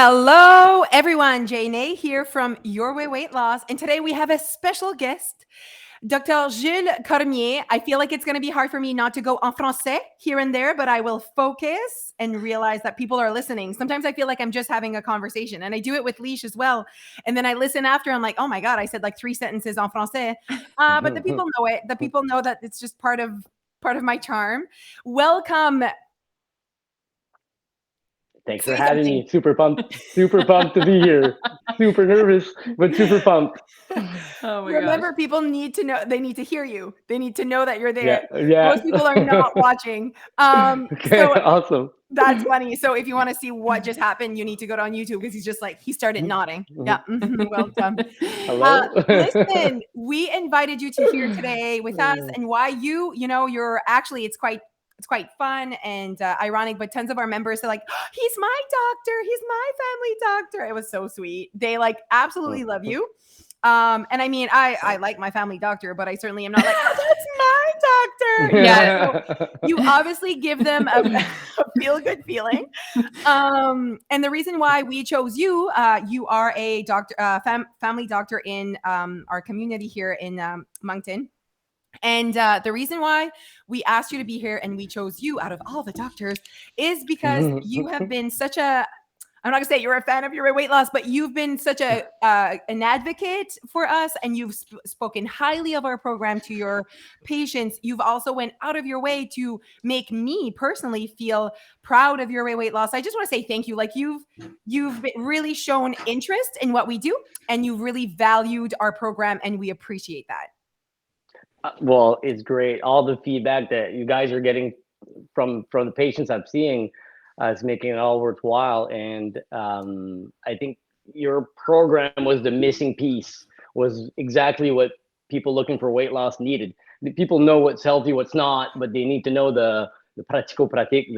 Hello, everyone. Jane here from Your Way Weight Loss. And today we have a special guest, Dr. Jules Cormier. I feel like it's going to be hard for me not to go en français here and there, but I will focus and realize that people are listening. Sometimes I feel like I'm just having a conversation, and I do it with Leash as well. And then I listen after. I'm like, oh my God, I said like 3 sentences en français. But the people know it. The people know that it's just part of my charm. Welcome. Thanks for having me. Super pumped to be here. Super nervous, but super pumped. Oh my Remember, gosh. people need to know, they need to hear you. They need to know that you're there. Yeah. Most people are not watching. Okay, So awesome. that's funny. So if you want to see what just happened, you need to go on YouTube because he's just like, he started nodding. Yeah. Well done. Hello. Listen, we invited you to here today with us, and why you're actually, it's quite fun and ironic, but tons of our members are like, oh, he's my doctor. He's my family doctor. It was so sweet. They like absolutely love you. And I mean, I like my family doctor, but I certainly am not like, oh, that's my doctor. Yeah. So you obviously give them a feel good feeling. And the reason why we chose you, you are a doctor, family doctor in our community here in Moncton. And the reason why we asked you to be here and we chose you out of all the doctors is because you have been such a, I'm not gonna say you're a fan of your weight loss, but you've been such a an advocate for us, and you've spoken highly of our program to your patients. You've also went out of your way to make me personally feel proud of your weight loss. I just want to say thank you. Like you've really shown interest in what we do, and you've really valued our program, and we appreciate that. Well, it's great. All the feedback that you guys are getting from the patients I'm seeing is making it all worthwhile. And I think your program was the missing piece, was exactly what people looking for weight loss needed. The people know what's healthy, what's not, but they need to know the practical pratique,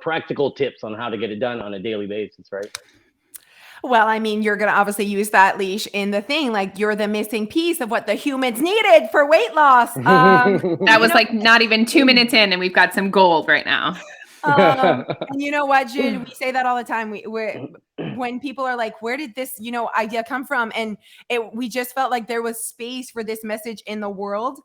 practical tips on how to get it done on a daily basis, right? Well, I mean, you're going to obviously use that, Leash, in the thing. Like, you're the missing piece of what the humans needed for weight loss. That was like not even 2 minutes in, and we've got some gold right now. And you know what, Jude? We say that all the time. When people are like, where did this, idea come from? And we just felt like there was space for this message in the world,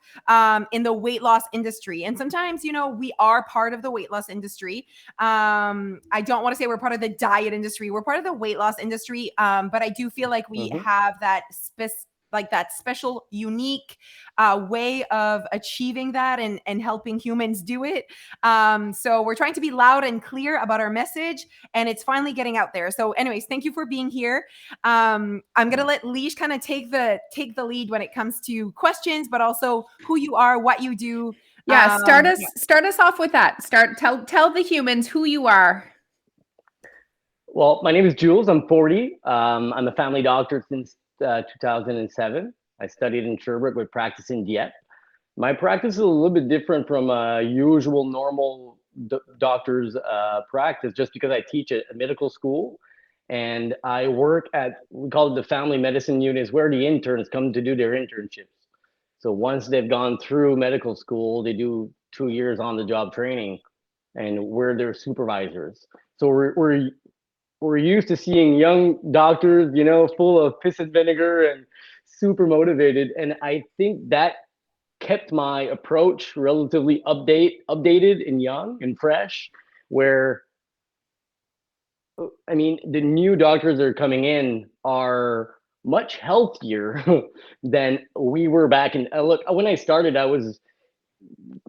in the weight loss industry. And sometimes, we are part of the weight loss industry. I don't want to say we're part of the diet industry. We're part of the weight loss industry. But I do feel like we have that that special, unique way of achieving that and helping humans do it. So we're trying to be loud and clear about our message, and it's finally getting out there. So anyways, thank you for being here. I'm going to let Leash kind of take the lead when it comes to questions, but also who you are, what you do. Yeah. Start us off with that. Tell the humans who you are. Well, my name is Jules. I'm 40. I'm a family doctor since 2007. I studied in Sherbrooke with practice in Dieppe. My practice is a little bit different from a usual normal doctor's practice, just because I teach at a medical school, and I work at, we call it the family medicine unit, is where the interns come to do their internships. So once they've gone through medical school, they do 2 years on the job training, and we're their supervisors. So we're used to seeing young doctors, full of piss and vinegar and super motivated. And I think that kept my approach relatively updated and young and fresh, where, I mean, the new doctors that are coming in are much healthier than we were back in, look, when I started, I was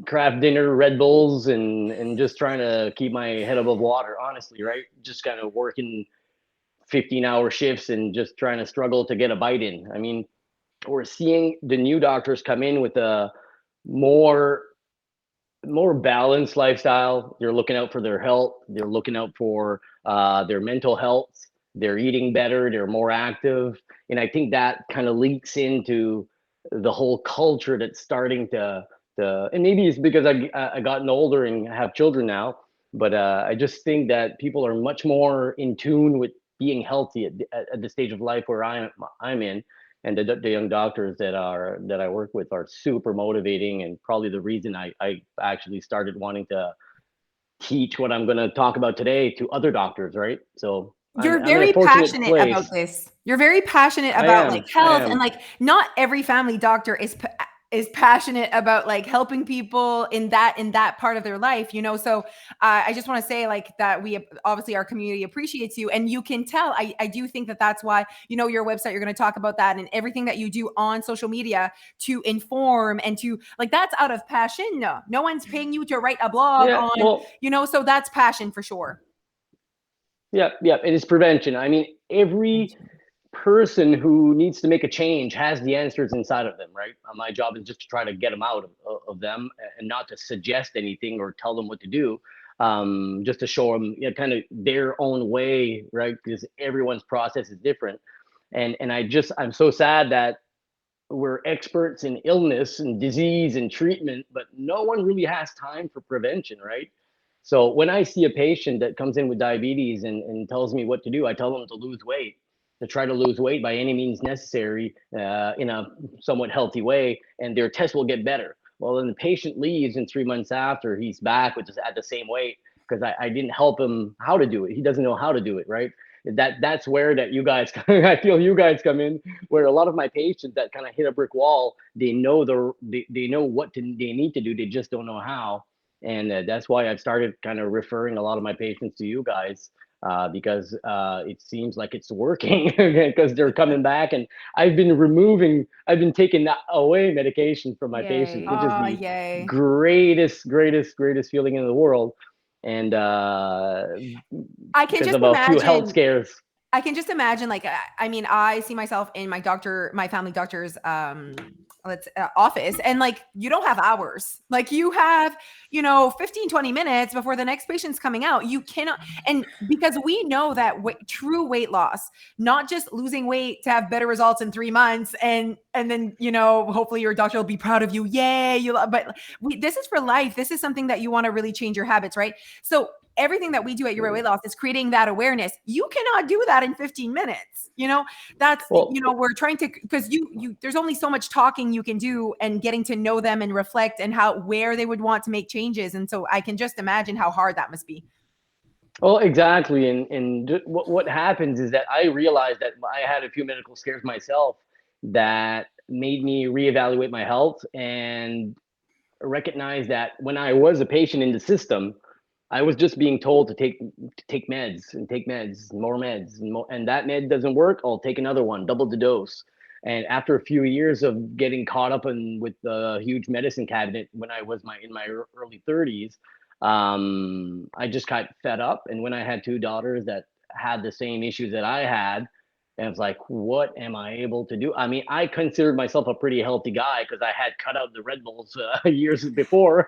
craft dinner, Red Bulls, and just trying to keep my head above water, honestly, right? Just kind of working 15-hour shifts and just trying to struggle to get a bite in. I mean, we're seeing the new doctors come in with a more balanced lifestyle. They're looking out for their health. They're looking out for their mental health. They're eating better. They're more active. And I think that kind of leaks into the whole culture that's starting to and maybe it's because I gotten older and have children now, but I just think that people are much more in tune with being healthy at the stage of life where I'm in, and the young doctors that I work with are super motivating, and probably the reason I actually started wanting to teach what I'm going to talk about today to other doctors, right? So You're I'm in a very fortunate passionate about place. this. You're very passionate I about like am. I health, and am. like not every family doctor is passionate about like helping people in that part of their life, you know. So I just want to say like that we obviously our community appreciates you, and you can tell. I do think that that's why, you know, your website, you're going to talk about that and everything that you do on social media to inform and to like, that's out of passion. No one's paying you to write a blog Yeah. on, Well, you know, so that's passion for sure. yeah. Yeah. It is prevention. I mean, every person who needs to make a change has the answers inside of them, right? My job is just to try to get them out of them, and not to suggest anything or tell them what to do, just to show them, you know, kind of their own way, right? Because everyone's process is different. And I'm so sad that we're experts in illness and disease and treatment, but no one really has time for prevention, right? So when I see a patient that comes in with diabetes and tells me what to do, I tell them to lose weight, to try to lose weight by any means necessary, in a somewhat healthy way, and their test will get better. Well, then the patient leaves, and 3 months after, he's back with at the same weight because I didn't help him how to do it. He doesn't know how to do it, right? That's where that you guys, I feel you guys come in, where a lot of my patients that kind of hit a brick wall, they know they know they need to do, they just don't know how. And that's why I've started kind of referring a lot of my patients to you guys, because it seems like it's working because they're coming back, and I've been taking that away medication from my patients, Yay. which is Oh, the yay. greatest feeling in the world. And I can because just of a few health imagine. scares. I can just imagine, like, I mean, I see myself in my family doctor's, office, and like, you don't have hours. Like, you have, you know, 15-20 minutes before the next patient's coming out. You cannot, and because we know that true weight loss, not just losing weight to have better results in 3 months, and then, you know, hopefully your doctor will be proud of you. Yay, but this is for life. This is something that you want to really change your habits, right? So everything that we do at Your Weight Loss is creating that awareness. You cannot do that in 15 minutes. You know, that's, Well, you know, we're trying to, because there's only so much talking you can do and getting to know them and reflect and where they would want to make changes. And so I can just imagine how hard that must be. Well, exactly. And what happens is that I realized that I had a few medical scares myself that made me reevaluate my health and recognize that when I was a patient in the system, I was just being told to take meds and take meds, more meds, and that med doesn't work. I'll take another one, double the dose. And after a few years of getting caught up with the huge medicine cabinet when I was in my early 30s, I just got fed up. And when I had two daughters that had the same issues that I had, and it's like, what am I able to do? I mean, I considered myself a pretty healthy guy because I had cut out the Red Bulls years before.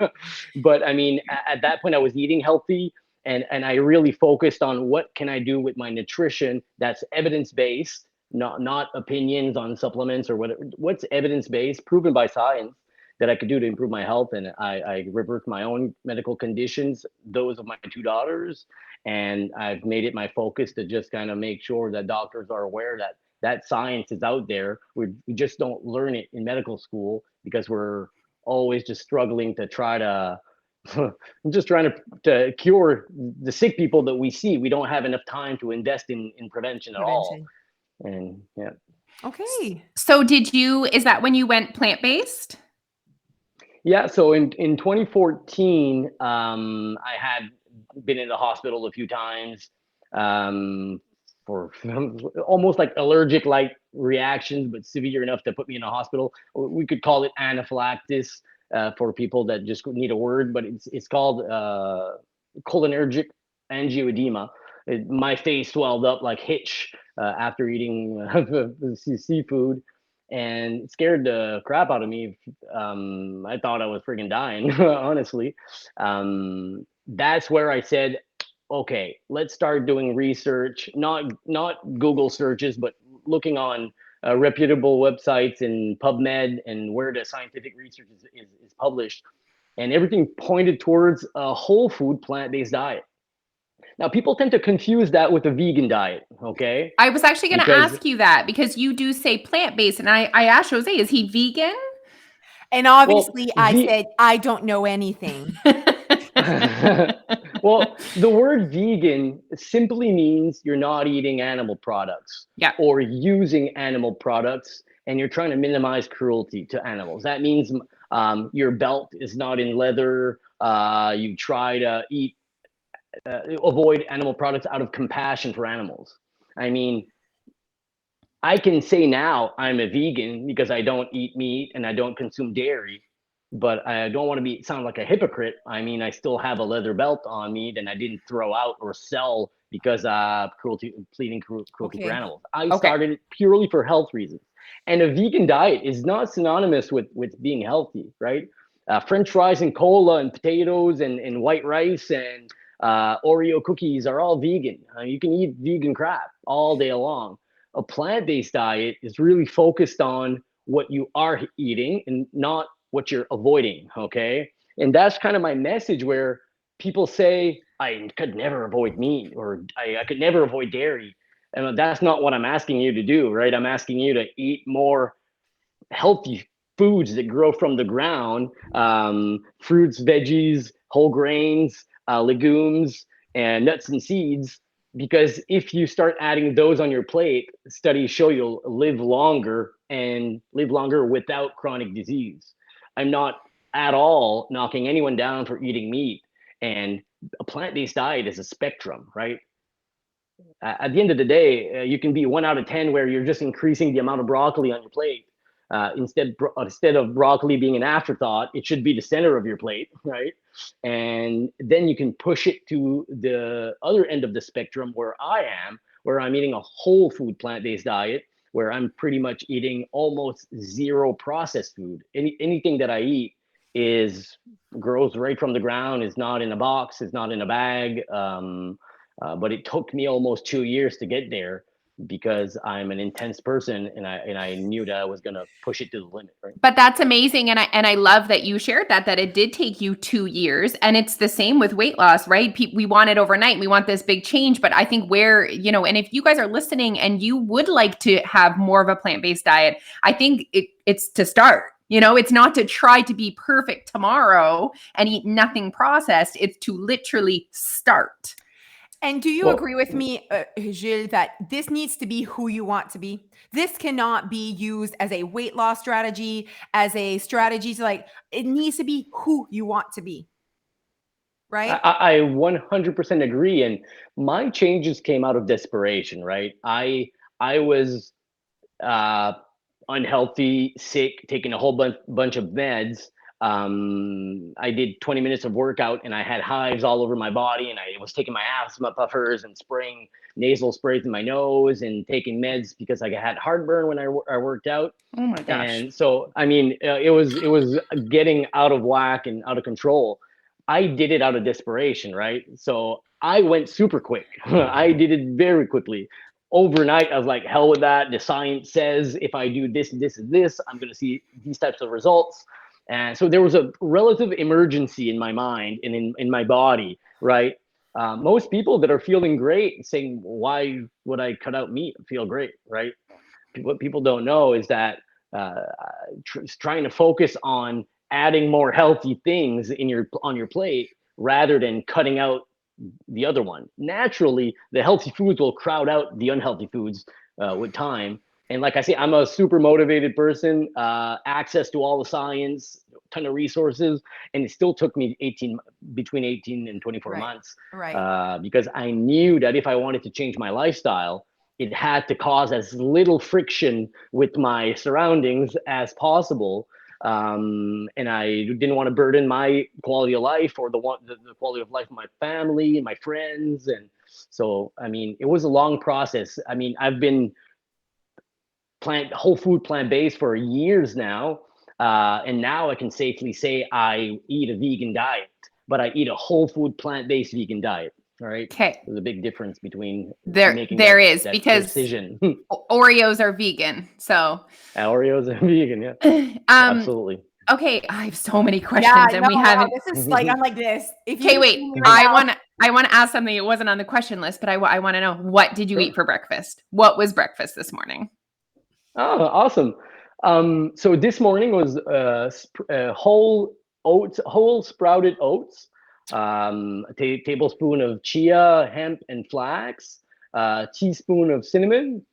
But I mean, at that point, I was eating healthy, and I really focused on what can I do with my nutrition that's evidence based, not opinions on supplements or whatever. What's evidence based, proven by science, that I could do to improve my health. And I reversed my own medical conditions, those of my two daughters, and I've made it my focus to just kind of make sure that doctors are aware that that science is out there. We just don't learn it in medical school because we're always just struggling to try to just trying to cure the sick people that we see. We don't have enough time to invest in prevention at all. Prevention. And yeah. Okay. So is that when you went plant-based? Yeah, so in 2014, I had been in the hospital a few times, for almost like allergic like reactions, but severe enough to put me in a hospital. We could call it anaphylaxis, for people that just need a word, but it's called cholinergic angioedema. My face swelled up like Hitch after eating seafood, and it scared the crap out of me. I thought I was freaking dying, honestly. That's where I said, okay, let's start doing research, not Google searches, but looking on reputable websites and PubMed and where the scientific research is published. And everything pointed towards a whole food plant-based diet. Now, people tend to confuse that with a vegan diet, okay? I was actually going to Because, ask you that because you do say plant-based, and I asked Jose, is he vegan? And well, obviously I said, I don't know anything. Well, the word vegan simply means you're not eating animal products Yeah. or using animal products, and you're trying to minimize cruelty to animals. That means your belt is not in leather. You try to avoid animal products out of compassion for animals. I mean, I can say now I'm a vegan because I don't eat meat and I don't consume dairy, but I don't want to sound like a hypocrite. I mean, I still have a leather belt on me that I didn't throw out or sell because pleading cruelty for Okay. animals. I Okay. started it purely for health reasons. And a vegan diet is not synonymous with being healthy, right? French fries and cola and potatoes and white rice and Oreo cookies are all vegan. You can eat vegan crap all day long. A plant-based diet is really focused on what you are eating and not what you're avoiding. Okay. And that's kind of my message, where people say, I could never avoid meat, or I could never avoid dairy. And that's not what I'm asking you to do, right? I'm asking you to eat more healthy foods that grow from the ground, fruits, veggies, whole grains, legumes, and nuts and seeds. Because if you start adding those on your plate, studies show you'll live longer and live longer without chronic disease. I'm not at all knocking anyone down for eating meat. And a plant-based diet is a spectrum, right? At the end of the day, you can be 1 out of 10 where you're just increasing the amount of broccoli on your plate. Instead of broccoli being an afterthought, it should be the center of your plate, right? And then you can push it to the other end of the spectrum where I am, where I'm eating a whole food plant-based diet, where I'm pretty much eating almost zero processed food. Anything that I eat grows right from the ground, is not in a box, is not in a bag. But it took me almost 2 years to get there, because I'm an intense person, and I knew that I was gonna push it to the limit, right? But that's amazing, and I love that you shared that it did take you 2 years, and it's the same with weight loss, right? We want it overnight. We want this big change, but I think and if you guys are listening and you would like to have more of a plant-based diet, I think it's to start. It's not to try to be perfect tomorrow and eat nothing processed. It's to literally start. And do you agree with me, Gilles, that this needs to be who you want to be? This cannot be used as a weight loss strategy, as a strategy to it needs to be who you want to be. Right? I 100% agree. And my changes came out of desperation, right? I was unhealthy, sick, taking a whole bunch of meds. I did 20 minutes of workout and I had hives all over my body, and I was taking my asthma puffers and spraying nasal sprays in my nose and taking meds because I had heartburn when I worked out. Oh my gosh. And so, I mean, it was getting out of whack and out of control. I did it out of desperation, right? So I went super quick. I did it very quickly. Overnight, I was like, hell with that. The science says if I do this, this, and this, I'm going to see these types of results. And so there was a relative emergency in my mind and in my body, right? Most people that are feeling great saying, why would I cut out meat and feel great, right? What people don't know is that trying to focus on adding more healthy things on your plate rather than cutting out the other one. Naturally, the healthy foods will crowd out the unhealthy foods with time. And like I say, I'm a super motivated person, access to all the science, ton of resources, and it still took me between 18 and 24 months, because I knew that if I wanted to change my lifestyle, it had to cause as little friction with my surroundings as possible. And I didn't want to burden my quality of life or the quality of life of my family and my friends. And so, I mean, it was a long process. I mean, I've been whole food plant-based for years now. And now I can safely say I eat a vegan diet, but I eat a whole food plant-based vegan diet. All right. Okay. There's a big difference between because precision. Oreos are vegan. So Oreos are vegan, yeah. Absolutely. Okay, I have so many questions, and we haven't. This is like I'm like this. Okay, wait. I want to ask something. It wasn't on the question list, but I want to know, what did you eat for breakfast? What was breakfast this morning? Oh, awesome. So this morning was whole sprouted oats a tablespoon of chia, hemp, and flax, a teaspoon of cinnamon,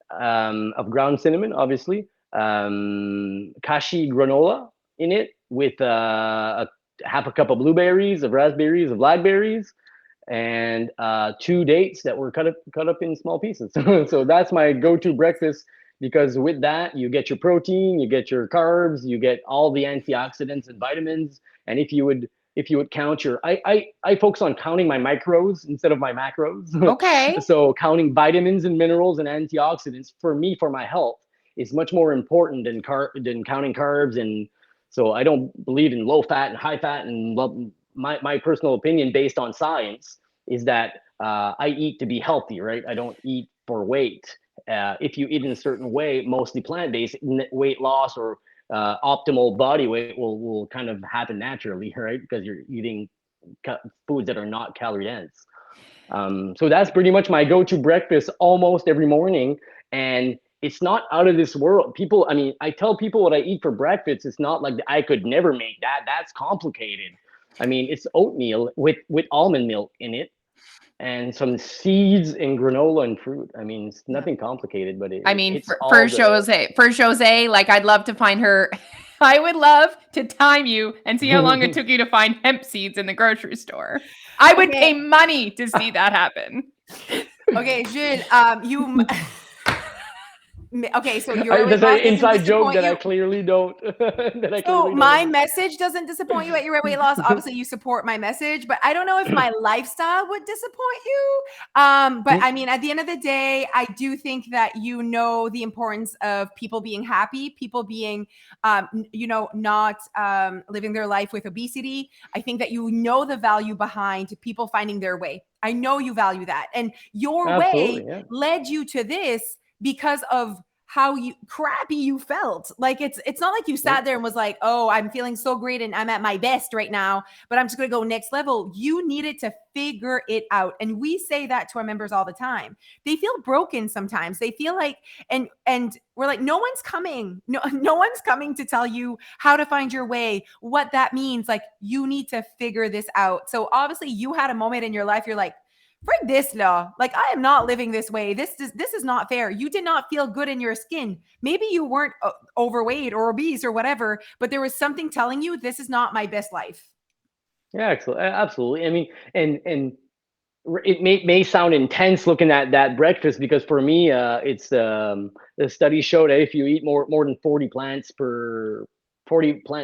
of ground cinnamon, obviously, kashi granola in it with half a cup of blueberries, of raspberries, of blackberries, and 2 dates that were cut up in small pieces. So that's my go-to breakfast, because with that you get your protein, you get your carbs, you get all the antioxidants and vitamins. And if you would count your, I focus on counting my micros instead of my macros. Okay. So counting vitamins and minerals and antioxidants for me, for my health, is much more important than counting carbs. And so I don't believe in low fat and high fat. And my personal opinion, based on science, is that I eat to be healthy, right? I don't eat for weight. If you eat in a certain way, mostly plant-based, weight loss or optimal body weight will kind of happen naturally, right? Because you're eating foods that are not calorie dense. So that's pretty much my go-to breakfast almost every morning. And it's not out of this world. People, I mean, I tell people what I eat for breakfast. It's not like I could never make that. That's complicated. I mean, it's oatmeal with almond milk in it, and some seeds and granola and fruit. I mean, it's nothing complicated, but I it mean, hits for all Jose, like I'd love to find her. I would love to time you and see how long it took you to find hemp seeds in the grocery store. I would pay money to see that happen. Okay, Jules, okay, so your weight That's loss an doesn't inside joke disappoint that I you. clearly don't. That I So clearly my don't. message doesn't disappoint you at your weight loss. Obviously, you support my message, but I don't know if my lifestyle would disappoint you. But I mean, at the end of the day, I do think that you know the importance of people being happy, people being, not living their life with obesity. I think that you know the value behind people finding their way. I know you value that, and your Absolutely, way yeah. led you to this because of how crappy you felt. Like it's not like you sat there and was like, oh, I'm feeling so great and I'm at my best right now, but I'm just gonna go next level. You needed to figure it out. And we say that to our members all the time. They feel broken sometimes. They feel like, and we're like, no one's coming. No one's coming to tell you how to find your way, what that means. Like, you need to figure this out. So obviously you had a moment in your life, you're like, frig this law. Like, I am not living this way. This is not fair. You did not feel good in your skin. Maybe you weren't overweight or obese or whatever, but there was something telling you this is not my best life. Yeah, absolutely. I mean, and it may sound intense looking at that breakfast, because for me, it's the study showed that if you eat more than 40 plant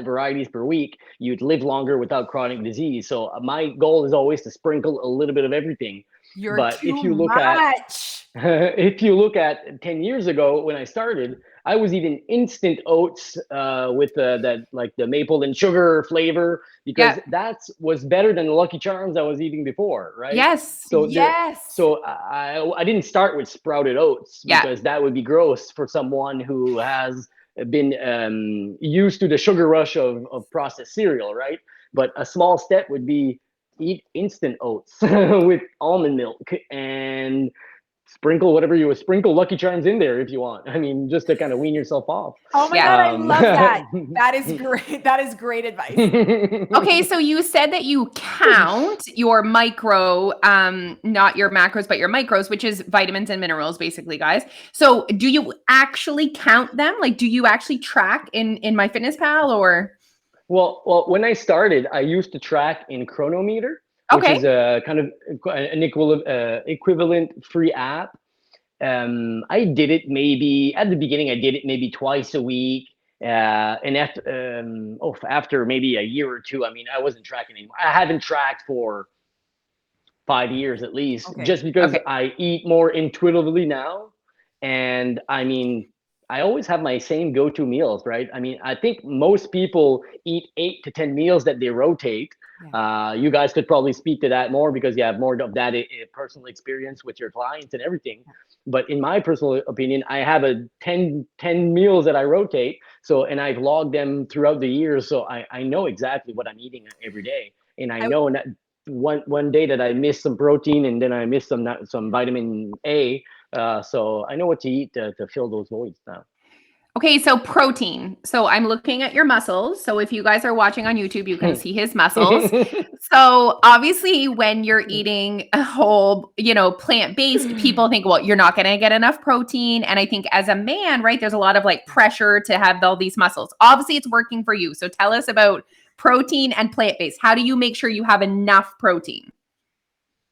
varieties per week, you'd live longer without chronic disease. So my goal is always to sprinkle a little bit of everything. You're But too if you look much. if you look at 10 years ago when I started, I was eating instant oats with that, like the maple and sugar flavor, because Yeah. that was better than the Lucky Charms I was eating before, right? Yes. So I didn't start with sprouted oats, Yeah. because that would be gross for someone who has been used to the sugar rush of processed cereal, right? But a small step would be eat instant oats with almond milk, and sprinkle whatever you would sprinkle Lucky Charms in there if you want. I mean, just to kind of wean yourself off. Oh my God, I love that. That is great. That is great advice. Okay, so you said that you count your micro, not your macros, but your micros, which is vitamins and minerals, basically, guys. So do you actually count them? Like, do you actually track in MyFitnessPal or? Well, when I started, I used to track in Chronometer, which Okay. is a kind of an equivalent free app. I did it maybe at the beginning. I did it maybe twice a week, and after maybe a year or two, I mean, I wasn't tracking anymore. I haven't tracked for 5 years at least, Okay. just because Okay. I eat more intuitively now. And I mean, I always have my same go-to meals, right? I mean, I think most people eat 8 to 10 meals that they rotate. You guys could probably speak to that more, because you have more of that personal experience with your clients and everything. But in my personal opinion, I have a 10 meals that I rotate. So, and I've logged them throughout the years. So I know exactly what I'm eating every day. And I know that one day that I missed some protein, and then I missed some vitamin A. So I know what to eat to fill those voids now. Okay, so protein. So I'm looking at your muscles. So if you guys are watching on YouTube, you can see his muscles. So obviously when you're eating a whole, plant-based, people think, well, you're not going to get enough protein. And I think as a man, right, there's a lot of like pressure to have all these muscles. Obviously it's working for you. So tell us about protein and plant-based. How do you make sure you have enough protein?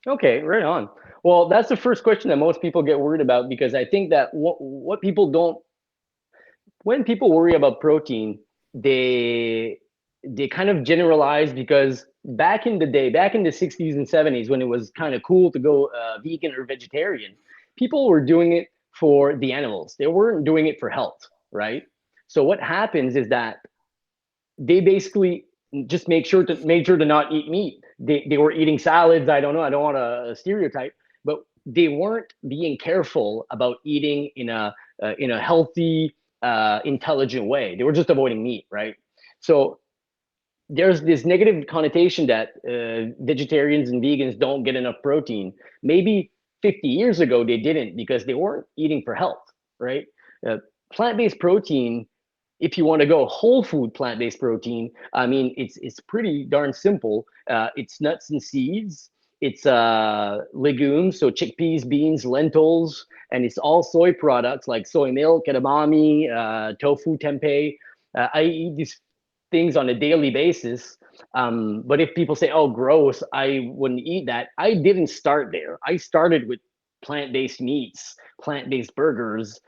Okay, right on. Well, that's the first question that most people get worried about, because I think that what people don't, when people worry about protein, they kind of generalize, because back in the day, back in the 60s and 70s, when it was kind of cool to go vegan or vegetarian, people were doing it for the animals. They weren't doing it for health, right? So what happens is that they basically just made sure to not eat meat. They were eating salads. I don't know. I don't want to stereotype, but they weren't being careful about eating in a healthy, intelligent way. They were just avoiding meat, right? So there's this negative connotation that vegetarians and vegans don't get enough protein. Maybe 50 years ago they didn't, because they weren't eating for health, right? Plant-based protein, if you want to go whole food plant-based protein, I mean, it's pretty darn simple. It's nuts and seeds. It's legumes, so chickpeas, beans, lentils, and it's all soy products like soy milk, edamame, tofu, tempeh. I eat these things on a daily basis. But if people say, oh, gross, I wouldn't eat that, I didn't start there. I started with plant-based meats, plant-based burgers,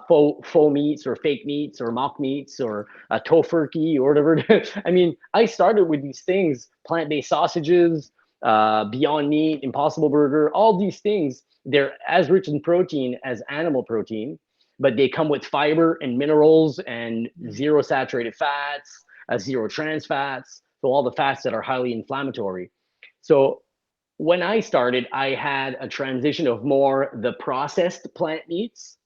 faux meats or fake meats or mock meats or tofurkey or whatever. I mean, I started with these things, plant-based sausages, Beyond Meat, Impossible Burger, all these things. They're as rich in protein as animal protein, but they come with fiber and minerals and zero saturated fats, zero trans fats, so all the fats that are highly inflammatory. So when I started, I had a transition of more the processed plant meats,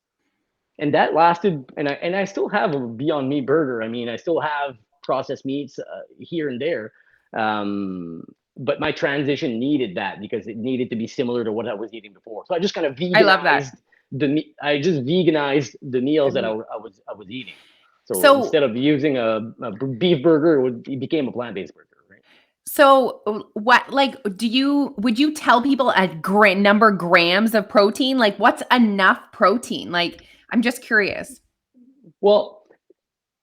and that lasted. And I still have a Beyond Meat burger. I mean, I still have processed meats here and there, but my transition needed that because it needed to be similar to what I was eating before. So I just kind of veganized I love that. I just veganized the meals that I was eating. So instead of using a beef burger, it became a plant-based burger. So what, like, would you tell people a number grams of protein? Like, what's enough protein? Like, I'm just curious. Well,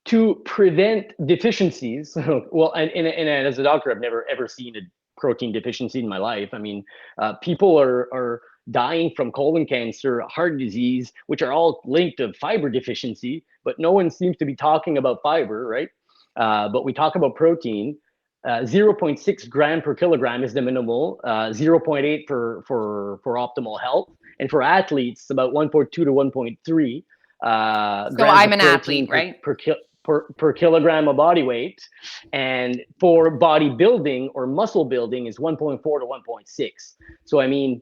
to prevent deficiencies, well, and as a doctor, I've never ever seen a protein deficiency in my life. I mean, people are dying from colon cancer, heart disease, which are all linked to fiber deficiency, but no one seems to be talking about fiber, right? But we talk about protein. 0.6 gram per kilogram is the minimal, 0.8 for optimal health. And for athletes, about 1.2 to 1.3 So I'm an athlete, right? Per kilogram of body weight. And for bodybuilding or muscle building is 1.4 to 1.6. So, I mean,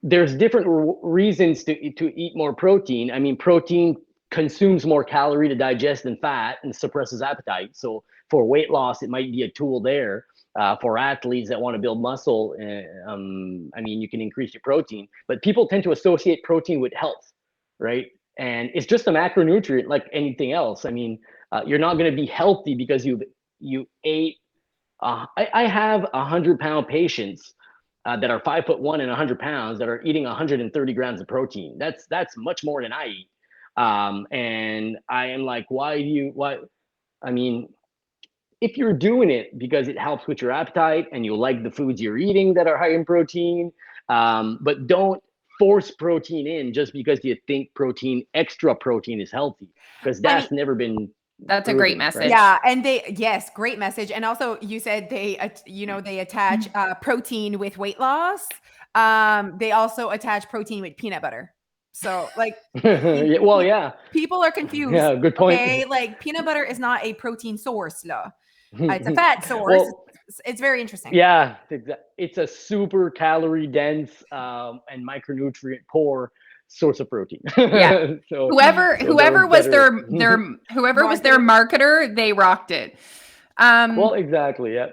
there's different reasons to eat more protein. I mean, protein consumes more calorie to digest than fat and suppresses appetite. So for weight loss, it might be a tool there. For athletes that want to build muscle, I mean, you can increase your protein, but people tend to associate protein with health, right? And it's just a macronutrient like anything else. I mean, you're not going to be healthy because you ate. I have 100-pound patients that are 5'1" and 100 pounds that are eating 130 grams of protein. That's much more than I eat. And I am like, why? I mean, if you're doing it because it helps with your appetite and you like the foods you're eating that are high in protein, but don't force protein in just because you think extra protein is healthy, because that's never been. That's proven, a great message. Right? Yeah. And yes, great message. And also you said they attach protein with weight loss. They also attach protein with peanut butter. So like, well, yeah, people are confused. Yeah, good point. Okay, like peanut butter is not a protein source, it's a fat source. Well, it's very interesting. Yeah, it's a super calorie dense and micronutrient poor source of protein. Yeah. So whoever was their marketer, they rocked it. Well, exactly. Yeah.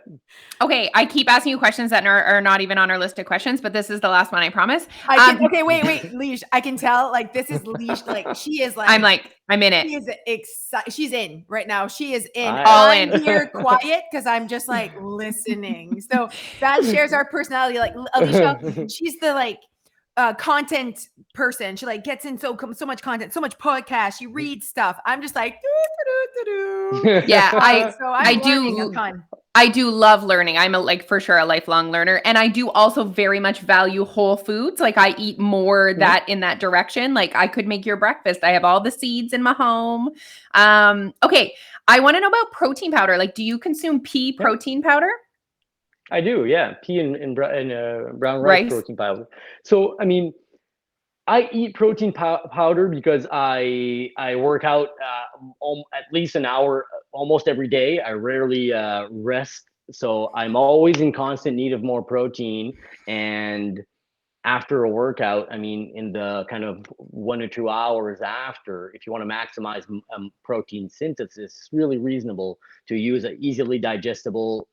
Okay, I keep asking you questions that are not even on our list of questions, but this is the last one, I promise. Okay, wait, Leash. I can tell, like, this is Leash. Like, she is like, I'm in it. she is excited. She's in right now. She is in. All I'm in. here quiet because I'm just like listening. So that shares our personality. Like Alicia, she's the like content person. She like gets in so much content, so much podcast. She reads stuff. I'm just like, Yeah, so I'm learning a ton. I do love learning. I'm for sure a lifelong learner. And I do also very much value whole foods. Like I eat more that in that direction. Like I could make your breakfast. I have all the seeds in my home. Okay. I want to know about protein powder. Like, do you consume pea protein powder? I do. Yeah. Pea and brown rice protein powder. So, I mean, I eat protein powder because I work out at least an hour almost every day. I rarely rest, so I'm always in constant need of more protein. And after a workout, I mean, in the kind of 1 or 2 hours after, if you want to maximize protein synthesis, it's really reasonable to use an easily digestible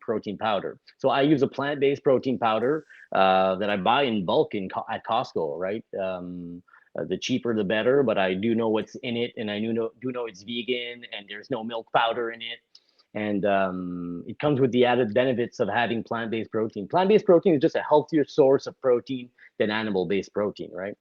protein powder. So I use a plant-based protein powder that I buy in bulk at Costco, right? The cheaper the better, but I do know what's in it, and I do know it's vegan, and there's no milk powder in it. And it comes with the added benefits of having plant-based protein. Plant-based protein is just a healthier source of protein than animal-based protein, right?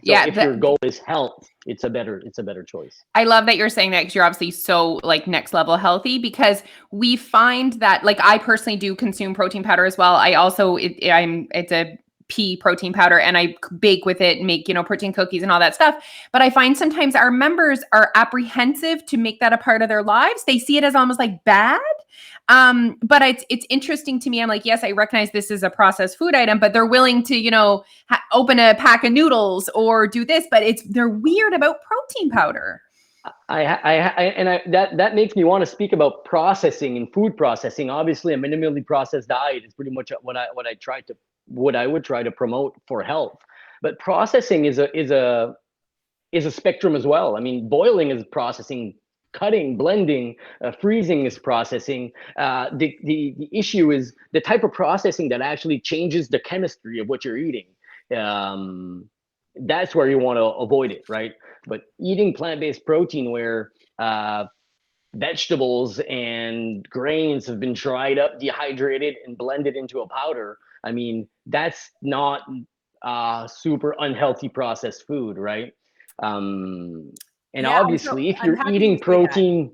So if your goal is health, it's a better choice. I love that you're saying that because you're obviously so like next level healthy, because we find that like I personally do consume protein powder as well. I also it's a pea protein powder and I bake with it and make, protein cookies and all that stuff. But I find sometimes our members are apprehensive to make that a part of their lives. They see it as almost like bad. But it's interesting to me. I'm like, yes, I recognize this is a processed food item, but they're willing to, open a pack of noodles or do this, but they're weird about protein powder. That makes me want to speak about processing and food processing. Obviously, a minimally processed diet is pretty much what I would try to promote for health. But processing is a spectrum as well. I mean, boiling is processing, cutting, blending, freezing is processing. The issue is the type of processing that actually changes the chemistry of what you're eating. That's where you want to avoid it, right? But eating plant-based protein where vegetables and grains have been dried up, dehydrated, and blended into a powder, I mean, that's not super unhealthy processed food, right? And obviously, if you're eating protein,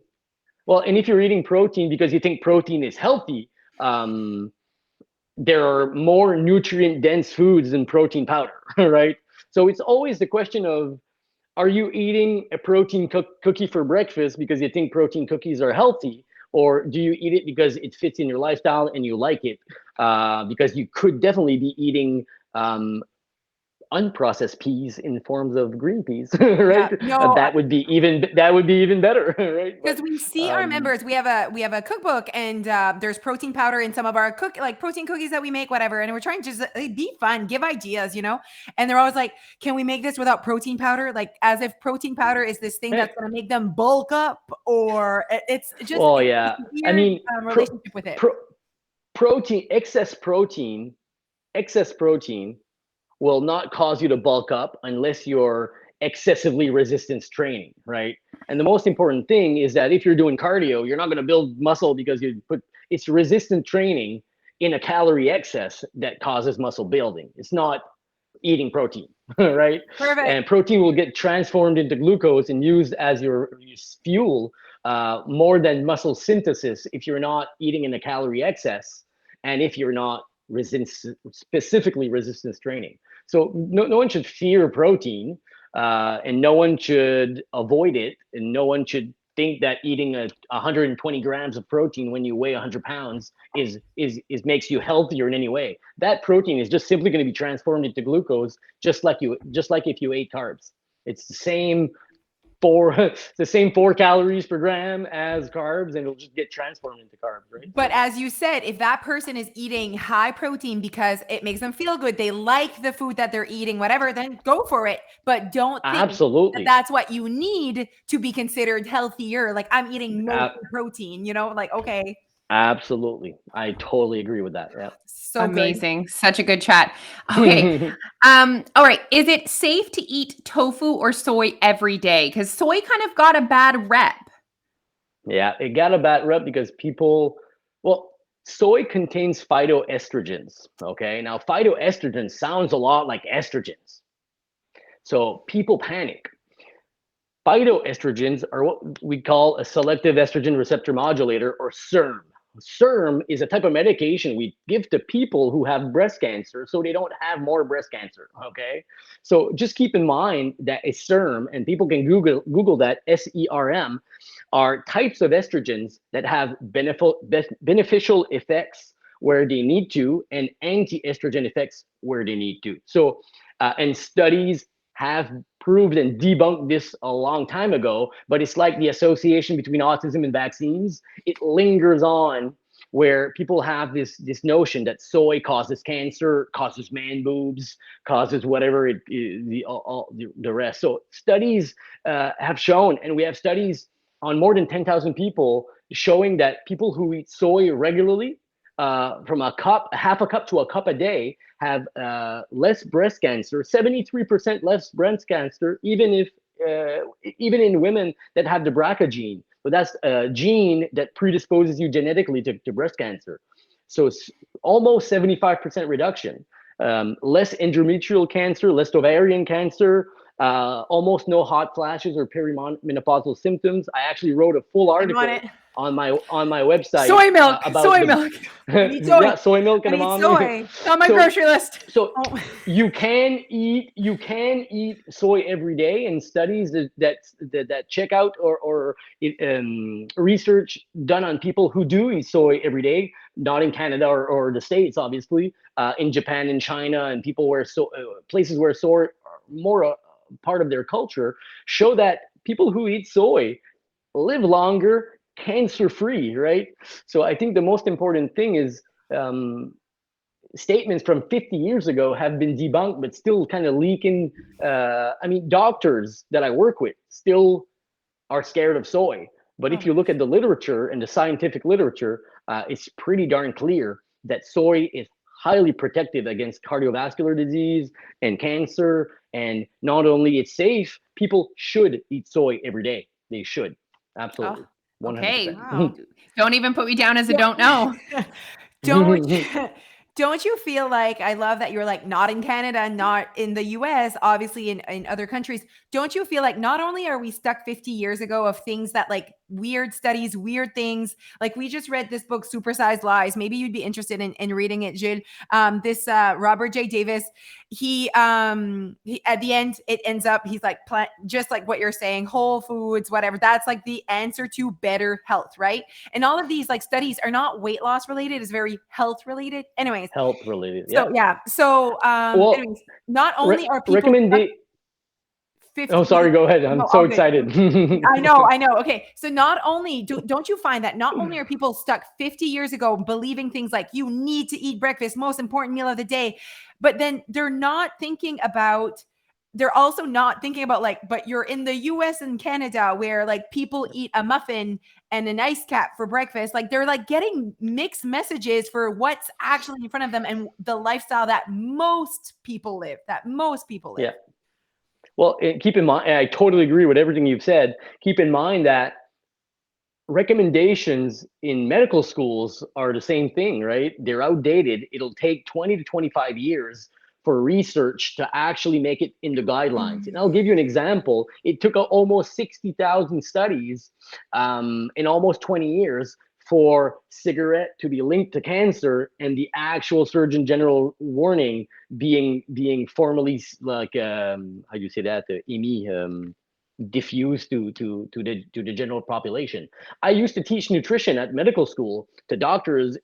and if you're eating protein because you think protein is healthy, there are more nutrient-dense foods than protein powder, right? So it's always the question of, are you eating a protein cookie for breakfast because you think protein cookies are healthy? Or do you eat it because it fits in your lifestyle and you like it? Because you could definitely be eating unprocessed peas in forms of green peas, right? Yeah, no, that would be even better, right? Because we see our members, we have a cookbook, and there's protein powder in some of our protein cookies that we make, whatever. And we're trying to just be fun, give ideas, And they're always like, "Can we make this without protein powder?" Like as if protein powder is this thing that's going to make them bulk up, or it's just. Well, yeah, weird, I mean, relationship with it. Excess protein will not cause you to bulk up unless you're excessively resistance training, right? And the most important thing is that if you're doing cardio, you're not going to build muscle because it's resistant training in a calorie excess that causes muscle building. It's not eating protein, right? Perfect. And protein will get transformed into glucose and used as your fuel more than muscle synthesis if you're not eating in a calorie excess and if you're not specifically resistance training. So no one should fear protein, and no one should avoid it, and no one should think that eating 120 grams of protein when you weigh 100 pounds is makes you healthier in any way. That protein is just simply going to be transformed into glucose, just like if you ate carbs. It's the same the same 4 calories per gram as carbs, and it'll just get transformed into carbs, right? But as you said, if that person is eating high protein because it makes them feel good, they like the food that they're eating, whatever, then go for it. But don't think that Absolutely. that's what you need to be considered healthier. Like, I'm eating mostly protein, like, okay. Absolutely. I totally agree with that. Yeah. So amazing. Good. Such a good chat. Okay. All right. Is it safe to eat tofu or soy every day? Because soy kind of got a bad rep. Yeah, it got a bad rep because soy contains phytoestrogens. Okay. Now, phytoestrogens sounds a lot like estrogens. So people panic. Phytoestrogens are what we call a selective estrogen receptor modulator, or SERM. SERM is a type of medication we give to people who have breast cancer so they don't have more breast cancer. Okay. So just keep in mind that a SERM, and people can Google that, SERM, are types of estrogens that have beneficial effects where they need to, and anti-estrogen effects where they need to. So, and studies have proved and debunked this a long time ago, but it's like the association between autism and vaccines. It lingers on, where people have this notion that soy causes cancer, causes man boobs, causes whatever the rest. So studies have shown, and we have studies on more than 10,000 people showing that people who eat soy regularly, from half a cup to a cup a day, have less breast cancer, 73% less breast cancer, even in women that have the BRCA gene. But that's a gene that predisposes you genetically to breast cancer. So it's almost 75% reduction. Less endometrial cancer, less ovarian cancer, almost no hot flashes or perimenopausal symptoms. I actually wrote a full article on my website. Soy milk, about soy milk. Soy. Yeah, soy milk and soy. It's on my grocery list. So you can eat soy every day, and studies that check out or research done on people who do eat soy every day, not in Canada or the States, obviously, in Japan and China, and people where places where soy are more a part of their culture, show that people who eat soy live longer, cancer-free, right? So I think the most important thing is statements from 50 years ago have been debunked, but still kind of leaking. Doctors that I work with still are scared of soy. But if you look at the literature and the scientific literature, it's pretty darn clear that soy is highly protective against cardiovascular disease and cancer. And not only it's safe, people should eat soy every day. They should. Absolutely. 100%. Okay. Wow. Don't even put me down as a don't know. Don't you feel like, I love that you're like not in Canada, not in the US, obviously in other countries. Don't you feel like not only are we stuck 50 years ago of things that, like, weird studies, weird things, like we just read this book, Supersized Lies. Maybe you'd be interested in reading it, Jules. This Robert J. Davis, he at the end, it ends up, he's like, just like what you're saying, whole foods, whatever. That's like the answer to better health, right? And all of these like studies are not weight loss related, it's very health related. Anyways. Health related. So yeah. So anyways, not only are people sorry, go ahead. I'm so excited. I know. Okay. So not only don't you find that not only are people stuck 50 years ago believing things like you need to eat breakfast, most important meal of the day, but then they're also not thinking about like, but you're in the US and Canada where like people eat a muffin and an ice cap for breakfast. Like they're like getting mixed messages for what's actually in front of them and the lifestyle that most people live. Yeah. Well, keep in mind, I totally agree with everything you've said. Keep in mind that recommendations in medical schools are the same thing, right? They're outdated. It'll take 20 to 25 years for research to actually make it into guidelines. And I'll give you an example. It took almost 60,000 studies in almost 20 years for cigarette to be linked to cancer, and the actual Surgeon General warning being formally, like how do you say that, diffused to the general population. I used to teach nutrition at medical school to doctors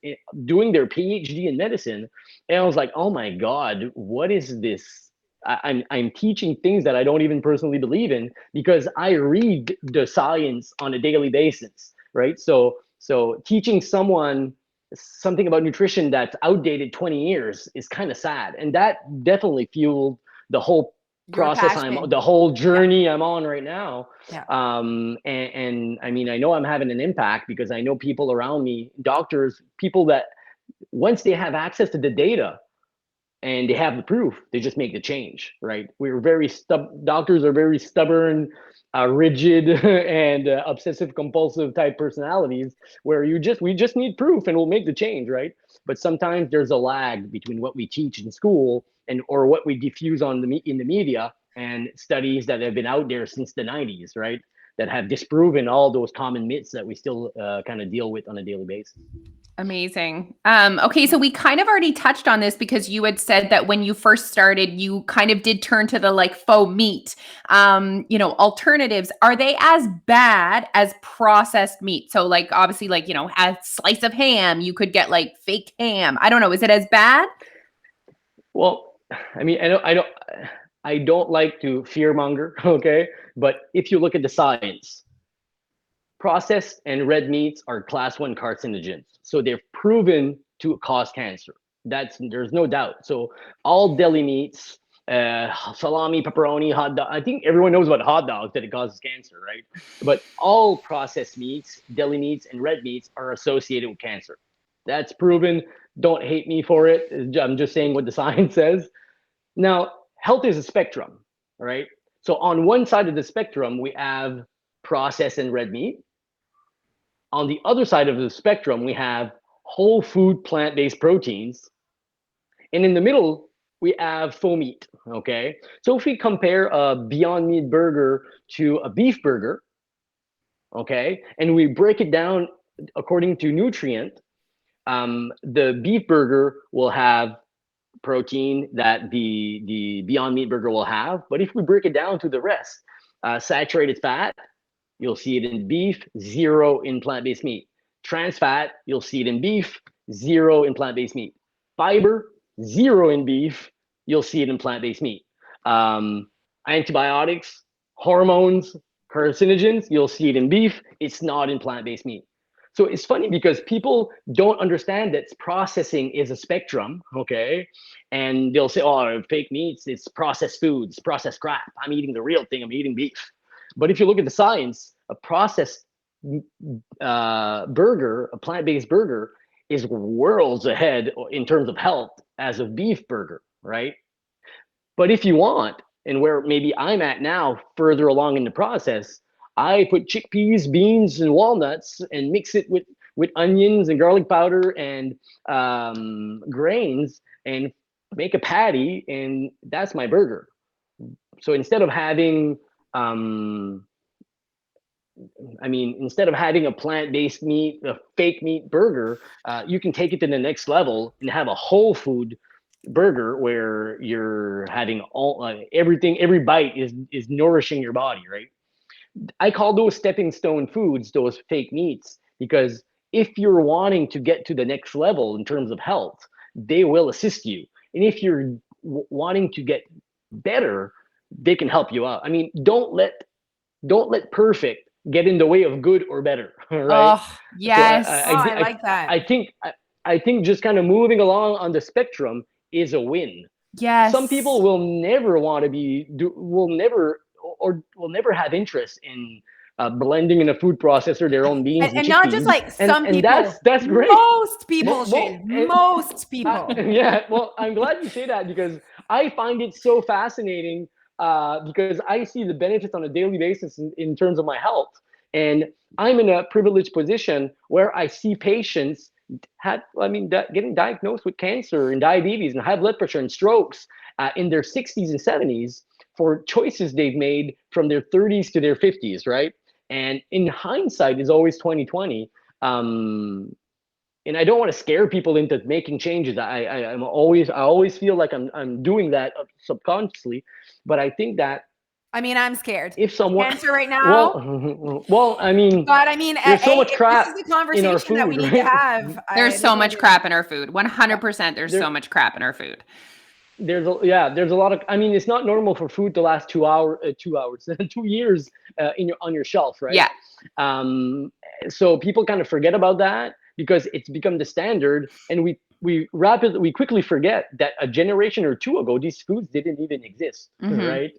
doing their PhD in medicine, and I was like, oh my God, what is this I'm teaching things that I don't even personally believe in because I read the science on a daily basis, right? So teaching someone something about nutrition that's outdated 20 years is kind of sad, and that definitely fueled the whole Your process passion. the whole journey I'm on right now. Yeah. And I mean, I know I'm having an impact because I know people around me, doctors, people that once they have access to the data and they have the proof, they just make the change, right? We're very doctors are very stubborn, rigid, and obsessive compulsive type personalities where we just need proof and we'll make the change, right? But sometimes there's a lag between what we teach in school and or what we diffuse on in the media and studies that have been out there since the 90s, right? That have disproven all those common myths that we still kind of deal with on a daily basis. Amazing. Okay, so we kind of already touched on this because you had said that when you first started, you kind of did turn to the like faux meat, alternatives. Are they as bad as processed meat? So like obviously like, a slice of ham, you could get like fake ham. I don't know. Is it as bad? Well, I mean, I don't like to fearmonger, okay? But if you look at the science, processed and red meats are class 1 carcinogens. So they're proven to cause cancer. There's no doubt. So all deli meats, salami, pepperoni, hot dog. I think everyone knows about hot dogs that it causes cancer, right? But all processed meats, deli meats, and red meats are associated with cancer. That's proven. Don't hate me for it. I'm just saying what the science says. Now, health is a spectrum, right? So on one side of the spectrum, we have processed and red meat. On the other side of the spectrum, we have whole food plant-based proteins. And in the middle, we have faux meat, okay? So if we compare a Beyond Meat burger to a beef burger, okay, and we break it down according to nutrient, the beef burger will have protein that the Beyond Meat burger will have. But if we break it down to the rest, saturated fat, you'll see it in beef, 0 in plant-based meat. Trans fat, you'll see it in beef, 0 in plant-based meat. Fiber, 0 in beef, you'll see it in plant-based meat. Antibiotics, hormones, carcinogens, you'll see it in beef, it's not in plant-based meat. So it's funny because people don't understand that processing is a spectrum, okay? And they'll say, oh, fake meats, it's processed foods, processed crap. I'm eating the real thing, I'm eating beef. But if you look at the science, a processed burger, a plant-based burger, is worlds ahead in terms of health as a beef burger, right? But if you want, and where maybe I'm at now, further along in the process, I put chickpeas, beans, and walnuts and mix it with onions and garlic powder and grains and make a patty, and that's my burger. So instead of having instead of having a plant-based meat, a fake meat burger, you can take it to the next level and have a whole food burger where you're having all everything. Every bite is nourishing your body, right? I call those stepping stone foods, those fake meats, because if you're wanting to get to the next level in terms of health, they will assist you. And if you're wanting to get better, they can help you out. I mean, don't let perfect get in the way of good or better, right? Oh, yes. So I like that. I think just kind of moving along on the spectrum is a win. Yes. Some people will never want to will never have interest in blending in a food processor their own beans and not just like some people. That's great. Most people most people. Yeah, well, I'm glad you say that because I find it so fascinating because I see the benefits on a daily basis in terms of my health. And I'm in a privileged position where I see patients getting diagnosed with cancer and diabetes and high blood pressure and strokes in their 60s and 70s for choices they've made from their 30s to their 50s, right? And in hindsight is always 2020. And I don't want to scare people into making changes. I always feel like I'm doing that subconsciously, but I think that I'm scared. If someone cancer right now. Well, there's so much crap. This is a conversation in our food, that we need to have. There's so much crap in our food. 100%. There's so much crap in our food. there's a lot of, I mean, it's not normal for food to last 2 hours 2 years on your shelf, right? Yeah. So people kind of forget about that because it's become the standard, and we quickly forget that a generation or two ago these foods didn't even exist. Right?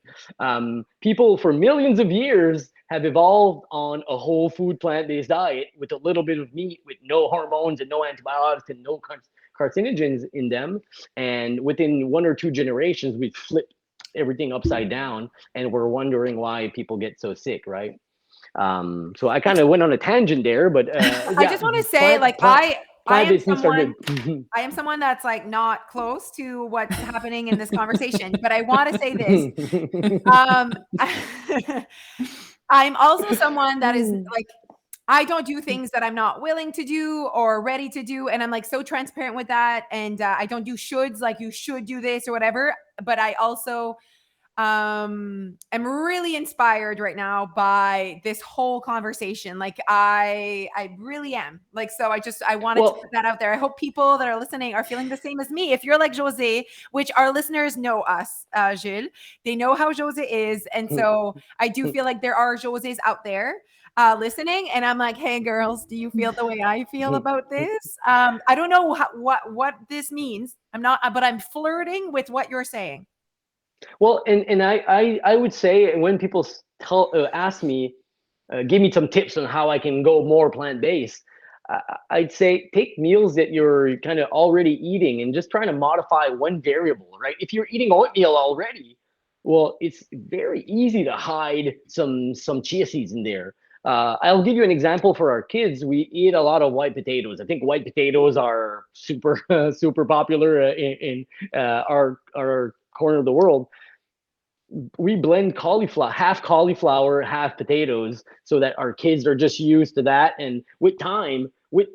People for millions of years have evolved on a whole food plant-based diet with a little bit of meat, with no hormones and no antibiotics and no carcinogens in them. And within 1 or 2 generations, we flipped everything upside down, and we're wondering why people get so sick, right? So I kind of went on a tangent there, but I just want to say, like, I am plant-based meats are someone, good. I am someone that's like not close to what's happening in this conversation, but I want to say this. I'm also someone that is like, I don't do things that I'm not willing to do or ready to do. And I'm like so transparent with that. And I don't do shoulds, like you should do this or whatever. But I also am really inspired right now by this whole conversation. Like I really am. Like, so I wanted to put that out there. I hope people that are listening are feeling the same as me. If you're like Jose, which our listeners know us, Gilles, they know how Jose is. And so I do feel like there are Joses out there listening, and I'm like, hey girls, do you feel the way I feel about this? I don't know what this means. But I'm flirting with what you're saying. Well, and I would say when people ask me, give me some tips on how I can go more plant-based, I'd say take meals that you're kind of already eating and just trying to modify one variable, right? If you're eating oatmeal already, well, it's very easy to hide some chia seeds in there. I'll give you an example for our kids. We eat a lot of white potatoes. I think white potatoes are super super popular in our corner of the world. We blend cauliflower, half potatoes, so that our kids are just used to that. And with time, with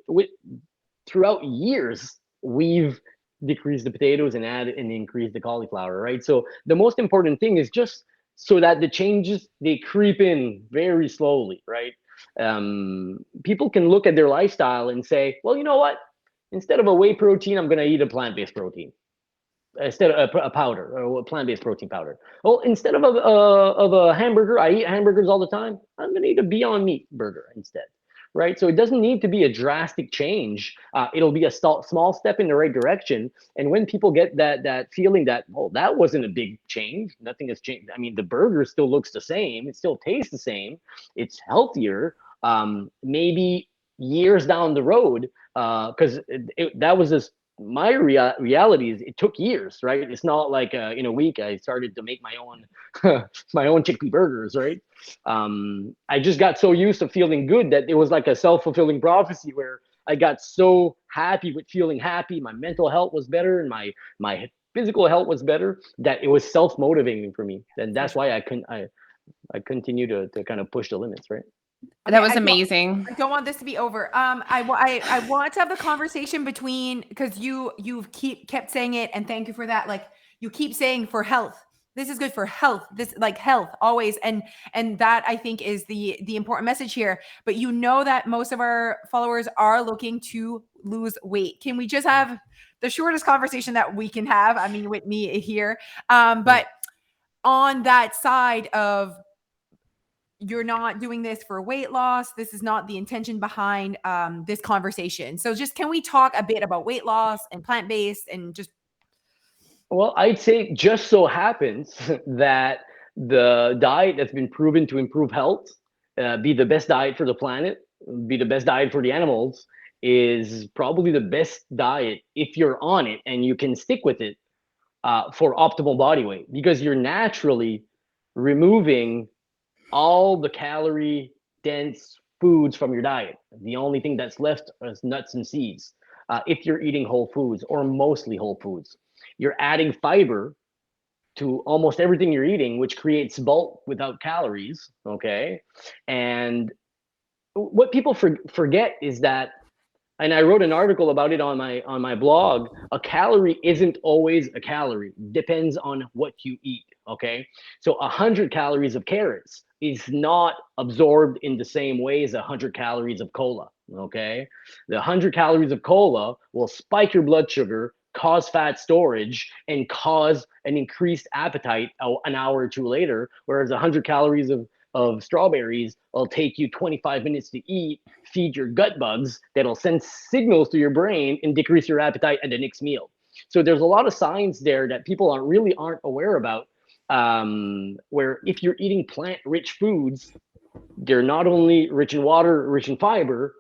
throughout years, we've decreased the potatoes and added and increased the cauliflower, right? So the most important thing is just so that the changes, they creep in very slowly, right? People can look at their lifestyle and say, well, you know what? Instead of a whey protein, I'm going to eat a plant-based protein. Instead of a powder or a plant-based protein powder. Well, instead of a hamburger, I eat hamburgers all the time. I'm going to eat a Beyond Meat burger instead, right? So it doesn't need to be a drastic change. It'll be a small step in the right direction. And when people get that feeling that, oh, that wasn't a big change, nothing has changed. I mean, the burger still looks the same. It still tastes the same. It's healthier. Maybe years down the road, because that was just my reality is it took years, right? It's not like in a week I started to make my own my own chickpea burgers, right? I just got so used to feeling good that it was like a self-fulfilling prophecy where I got so happy with feeling happy. My mental health was better and my physical health was better, that it was self-motivating for me. And that's why I continue to kind of push the limits, right? That was amazing. I don't want this to be over. I want to have the conversation between, because you've kept saying it, and thank you for that. Like, you keep saying for health. This is good for health. This, like, health always, and that I think is the important message here. But you know that most of our followers are looking to lose weight. Can we just have the shortest conversation that we can have? I mean, with me here, but on that side of, you're not doing this for weight loss. This is not the intention behind this conversation. So just, can we talk a bit about weight loss and plant-based and just. Well, I'd say just so happens that the diet that's been proven to improve health, be the best diet for the planet, be the best diet for the animals, is probably the best diet if you're on it and you can stick with it for optimal body weight, because you're naturally removing all the calorie dense foods from your diet. The only thing that's left is nuts and seeds. If you're eating whole foods, or mostly whole foods, you're adding fiber to almost everything you're eating, which creates bulk without calories. Okay. And what people forget is that, and I wrote an article about it on my blog, a calorie isn't always a calorie. Depends on what you eat. Okay. So 100 calories of carrots is not absorbed in the same way as 100 calories of cola. Okay. The 100 calories of cola will spike your blood sugar, cause fat storage and cause an increased appetite an hour or two later, whereas 100 calories of strawberries will take you 25 minutes to eat, feed your gut bugs that'll send signals to your brain and decrease your appetite at the next meal. So there's a lot of signs there that people aren't aware about, where if you're eating plant-rich foods, they're not only rich in water, rich in fiber,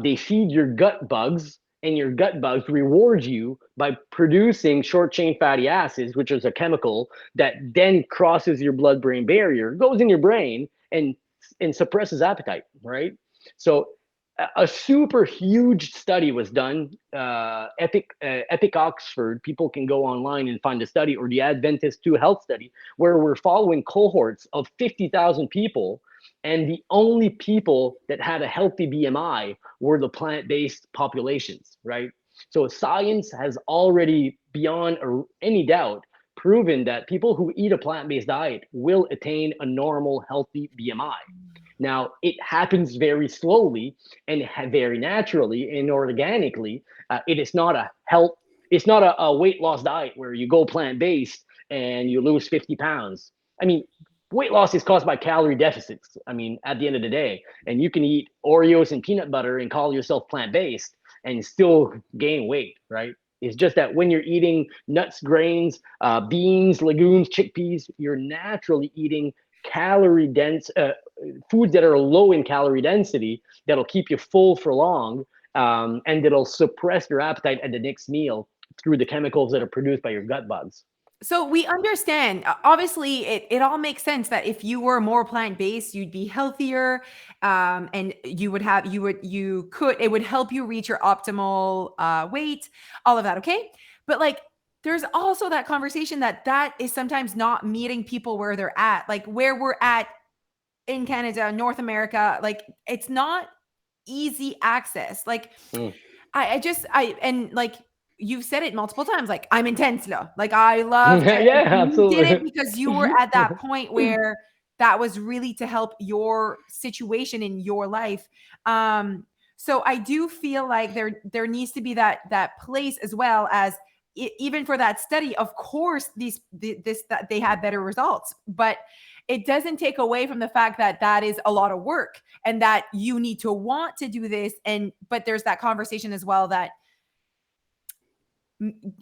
they feed your gut bugs, and your gut bugs reward you by producing short-chain fatty acids, which is a chemical that then crosses your blood-brain barrier, goes in your brain, and suppresses appetite, right? So a super huge study was done, Epic Oxford. People can go online and find the study, or the Adventist 2 Health study, where we're following cohorts of 50,000 people, and the only people that had a healthy BMI were the plant-based populations, right? So science has already, beyond any doubt, proven that people who eat a plant-based diet will attain a normal, healthy BMI. Now, it happens very slowly and very naturally and organically. It is not it's not a weight loss diet where you go plant-based and you lose 50 pounds. I mean, weight loss is caused by calorie deficits. I mean, at the end of the day, and you can eat Oreos and peanut butter and call yourself plant-based and still gain weight, right? It's just that when you're eating nuts, grains, beans, legumes, chickpeas, you're naturally eating calorie dense foods that are low in calorie density that'll keep you full for long, and that'll suppress your appetite at the next meal through the chemicals that are produced by your gut bugs. So we understand, obviously it all makes sense that if you were more plant-based, you'd be healthier, and it would help you reach your optimal weight, all of that. Okay. But like, there's also that conversation that is sometimes not meeting people where they're at, like where we're at in Canada, North America, like it's not easy access. Like and like, you've said it multiple times, like I'm intense, like I love Yeah, absolutely. You did it because you were at that point where that was really to help your situation in your life. So I do feel like there needs to be that place, as well as even for that study. Of course, that they had better results, but it doesn't take away from the fact that is a lot of work and that you need to want to do this. But there's that conversation as well that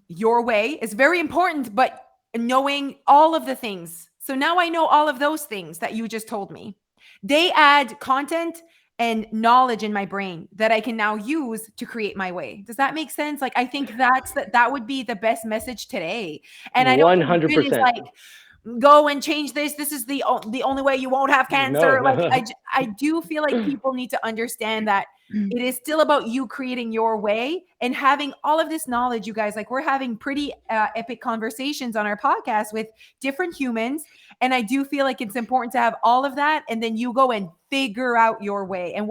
your way is very important, but knowing all of the things. So now I know all of those things that you just told me. They add content and knowledge in my brain that I can now use to create my way. Does that make sense? Like, I think that would be the best message today. And I know 100%. like, go and change this. This is the only way you won't have cancer. No. Like I do feel like people need to understand that it is still about you creating your way and having all of this knowledge. You guys, like, we're having pretty epic conversations on our podcast with different humans. And I do feel like it's important to have all of that. And then you go and figure out your way and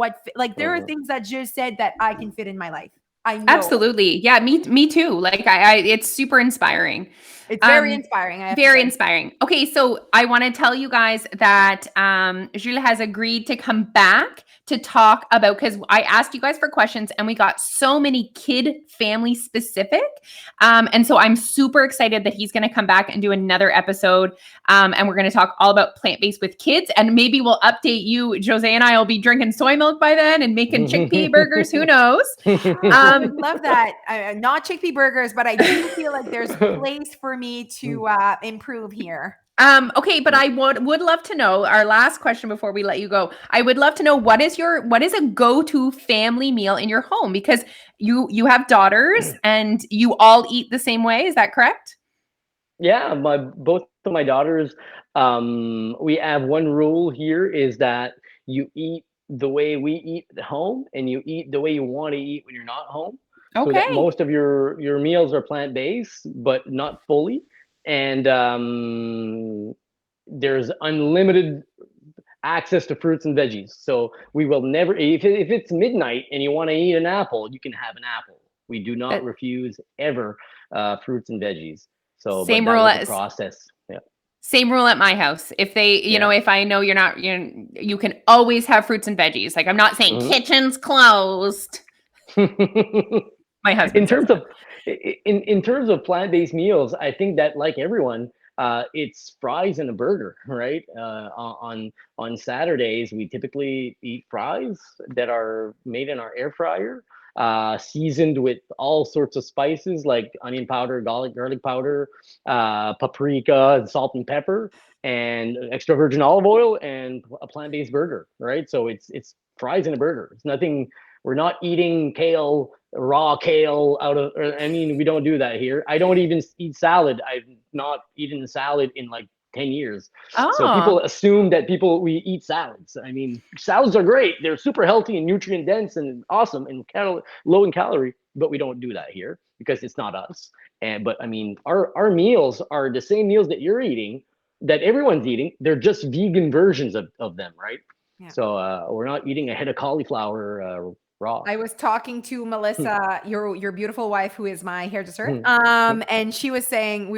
there are things that Jules said that I can fit in my life. I know. Absolutely. Yeah, me too. Like it's super inspiring. It's very inspiring. Very inspiring. Okay, so I want to tell you guys that Jules has agreed to come back to talk about, because I asked you guys for questions and we got so many kid family specific. And so I'm super excited that he's going to come back and do another episode. And we're going to talk all about plant-based with kids. And maybe we'll update you. Jose and I will be drinking soy milk by then and making chickpea burgers. Who knows? Love that. Not chickpea burgers, but I do feel like there's a place for me to improve here. Okay, but I would love to know, our last question before we let you go. I would love to know, what is a go-to family meal in your home? Because you have daughters and you all eat the same way. Is that correct? Yeah, both of my daughters, we have one rule here, is that you eat the way we eat at home and you eat the way you want to eat when you're not home. Okay. So that most of your meals are plant-based, but not fully. And there's unlimited access to fruits and veggies. So we will never, if it's midnight and you want to eat an apple, you can have an apple. We do not refuse ever fruits and veggies. So same rule as process. Yeah. Same rule at my house. If they, you know, if I know you're not, you can always have fruits and veggies. Like, I'm not saying kitchen's closed. My husband. In terms of plant-based meals, I think that like everyone, it's fries and a burger, right? On Saturdays, we typically eat fries that are made in our air fryer, seasoned with all sorts of spices like onion powder, garlic powder, paprika, salt and pepper, and extra virgin olive oil, and a plant-based burger, right? So it's fries and a burger. It's nothing. We're not eating kale, raw kale out of. I mean, we don't do that here. I don't even eat salad. I've not eaten salad in like 10 years. So Oh, people assume that we eat salads. I mean, salads are great. They're super healthy and nutrient dense and awesome and low in calorie, but we don't do that here because it's not us. But I mean, our meals are the same meals that you're eating, that everyone's eating. They're just vegan versions of them, right? Yeah. So we're not eating a head of cauliflower raw. I was talking to Melissa, your beautiful wife, who is my hairdresser, Mm. and she was saying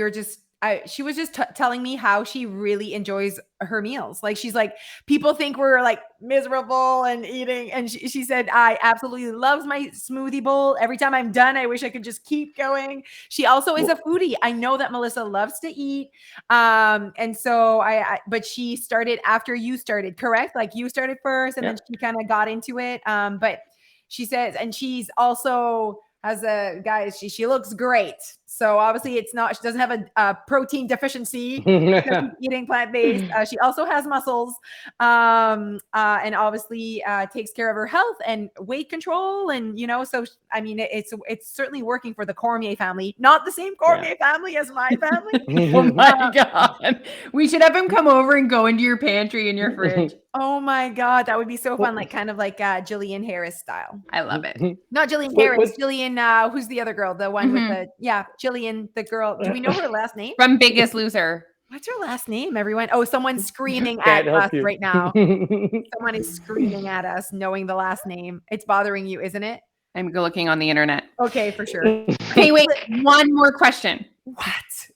she was just telling me how she really enjoys her meals. Like she's like, people think we're like miserable and eating, and she said I absolutely loves my smoothie bowl. Every time I'm done, I wish I could just keep going. She also is a foodie. I know that Melissa loves to eat, and so but she started after you started, correct? Like you started first, and Yeah. then she kind of got into it. But she says, and she's also has a guys, she looks great. So obviously it's not, she doesn't have a protein deficiency because she's eating plant-based. She also has muscles, and obviously takes care of her health and weight control. And, you know, so, I mean, it's certainly working for the Cormier family, not the same Cormier family as my family. oh my God. We should have him come over and go into your pantry and your fridge. Oh my God, that would be so fun. Like kind of like Jillian Harris style. I love it. Not Jillian Harris, Jillian, who's the other girl? The one with the, Jillian, the girl. Do we know her last name? From Biggest Loser. What's her last name, everyone? Oh, someone's screaming Can't at help us you. right now. Someone is screaming at us, knowing the last name. It's bothering you, isn't it? I'm looking on the internet. Okay, for sure. Okay, wait. One more question. What?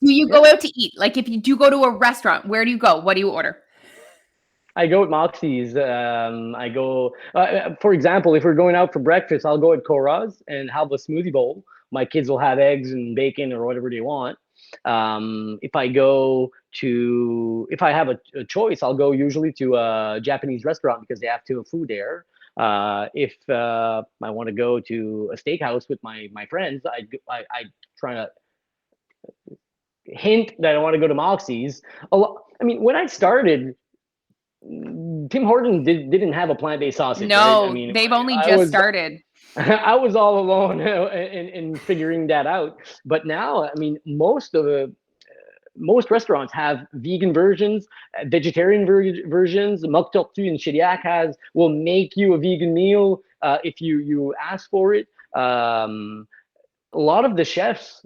Do you go out to eat? Like if you do go to a restaurant, where do you go? What do you order? I go at Moxie's. I go, for example, if we're going out for breakfast, I'll go at Cora's and have a smoothie bowl. My kids will have eggs and bacon or whatever they want. If I have a choice, I'll go usually to a Japanese restaurant because they have food there. If I want to go to a steakhouse with my friends, I try to hint that I want to go to Moxie's. I mean, when I started, Tim Hortons didn't have a plant-based sausage. No, right? I mean, they've only just started. I was all alone in figuring that out. But now, I mean, most restaurants have vegan versions, vegetarian versions. Muk Tortue in Shediac will make you a vegan meal if you ask for it. A lot of the chefs.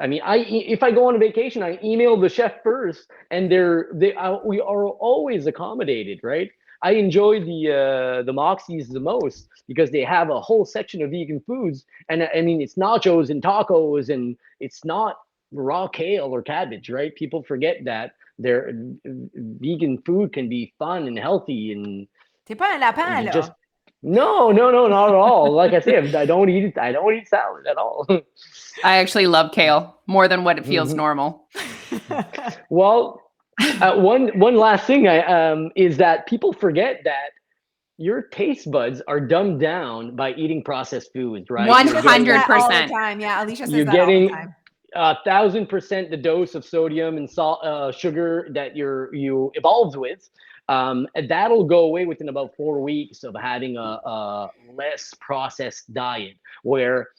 I mean, if I go on a vacation, I email the chef first, and we are always accommodated, right? I enjoy the Moxies the most because they have a whole section of vegan foods, and I mean it's nachos and tacos, and it's not raw kale or cabbage, right? People forget that their vegan food can be fun and healthy, and T'es pas un lapin, là. just no, not at all. Like I said, I don't eat salad at all. I actually love kale more than what it feels normal. Well, one last thing is that people forget that your taste buds are dumbed down by eating processed foods, right? 100%. Yeah, Alicia says You're that all the getting time. 1,000% the dose of sodium and salt, sugar that you evolved with. And that'll go away within about 4 weeks of having a less processed diet, where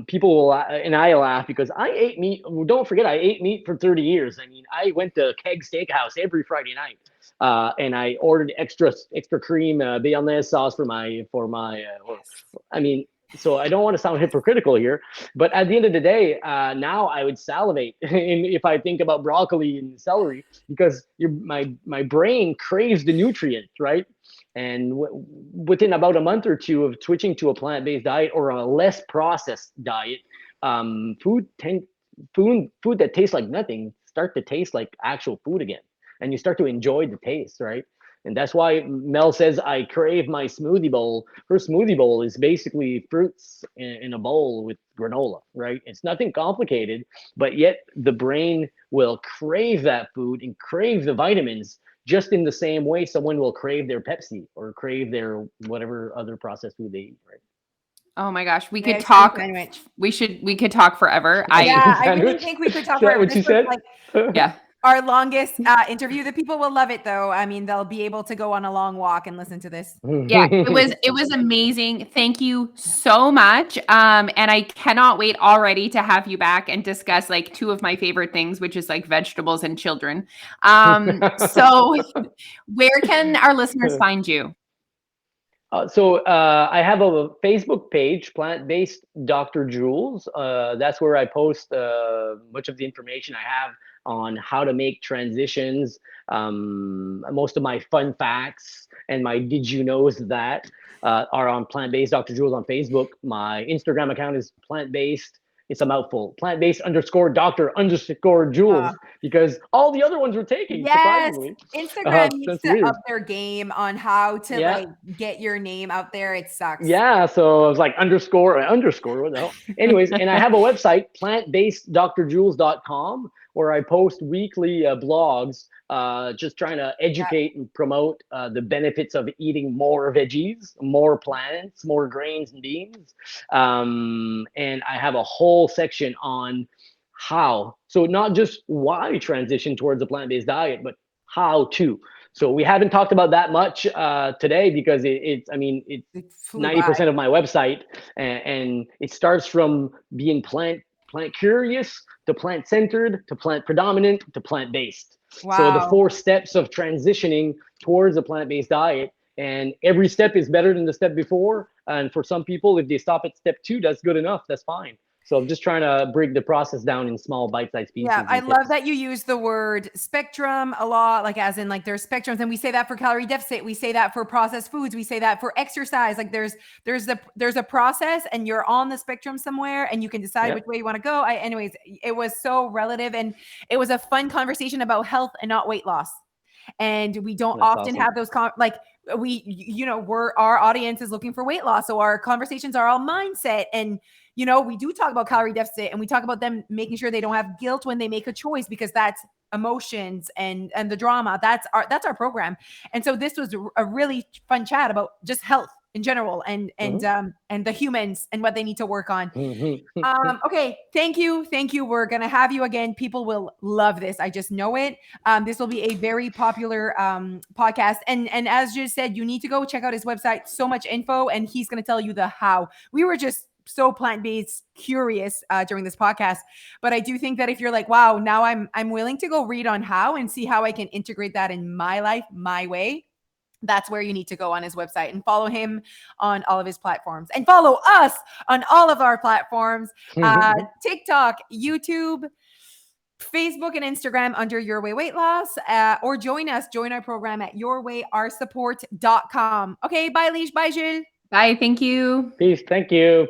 people will, and I laugh because I ate meat. Don't forget, I ate meat for 30 years. I mean, I went to Keg Steakhouse every Friday night, and I ordered extra cream béarnaise sauce for my. I mean, so I don't want to sound hypocritical here, but at the end of the day, now I would salivate if I think about broccoli and celery because my brain craves the nutrients, right? And within about a month or two of switching to a plant-based diet or a less processed diet, food that tastes like nothing start to taste like actual food again, and you start to enjoy the taste, right? And that's why Mel says, I crave my smoothie bowl. Her smoothie bowl is basically fruits in a bowl with granola, right? It's nothing complicated, but yet the brain will crave that food and crave the vitamins just in the same way someone will crave their Pepsi or crave their whatever other processed food they eat, right? Oh my gosh, we Yeah, could chicken talk. sandwich. We could talk forever. Yeah, I really Sandwich? think we could talk Is that forever. what This you was said? like Yeah. our longest interview. The people will love it though. I mean, they'll be able to go on a long walk and listen to this. Yeah, it was amazing. Thank you so much. And I cannot wait already to have you back and discuss like two of my favorite things, which is like vegetables and children. So where can our listeners find you? I have a Facebook page, Plant-Based Dr. Jules. That's where I post much of the information I have on how to make transitions. Most of my fun facts and my did you knows that are on Plant-Based Dr. Jules on Facebook. My Instagram account is plant-based. It's a mouthful. Plant-based _ Dr. _ Jules, because all the other ones were taken, Yes, surprisingly. Instagram needs That's to weird. up their game on how to Yeah. like get your name out there. It sucks. Yeah, so I was like underscore, what the hell? Anyways, and I have a website, plantbasedrjules.com, where I post weekly blogs, just trying to educate and promote the benefits of eating more veggies, more plants, more grains and beans. And I have a whole section on how. So not just why transition towards a plant-based diet, but how to. So we haven't talked about that much today because it's It flew by. 90% of my website, and it starts from being plant curious to plant centered to plant predominant to plant based. So the Wow. 4 steps of transitioning towards a plant-based diet, and every step is better than the step before. And for some people, if they stop at step 2, that's good enough. That's fine. So I'm just trying to break the process down in small bite-sized pieces. Yeah, I and love tips. that you use the word spectrum a lot, like as in like there's spectrums, and we say that for calorie deficit, we say that for processed foods, we say that for exercise. Like there's a process, and you're on the spectrum somewhere, and you can decide Yep. which way you want to go. Anyways, it was so relative, and it was a fun conversation about health and not weight loss. And we don't That's often awesome. have those our audience is looking for weight loss, so our conversations are all mindset. And we do talk about calorie deficit, and we talk about them making sure they don't have guilt when they make a choice, because that's emotions and the drama. That's our program. And so this was a really fun chat about just health in general, and the humans and what they need to work on. Okay, thank you. We're gonna have you again. People will love this. I just know it. This will be a very popular podcast. And as you said, you need to go check out his website. So much info, and he's gonna tell you the how. We were just so plant-based curious during this podcast, but I do think that if you're like, wow, now I'm willing to go read on how and see how I can integrate that in my life, my way, that's where you need to go on his website and follow him on all of his platforms, and follow us on all of our platforms, TikTok, YouTube, Facebook, and Instagram under Your Way Weight Loss, or join our program at yourwayoursupport.com. Okay, bye Leash, bye Jules. Bye. Thank you. Peace. Thank you.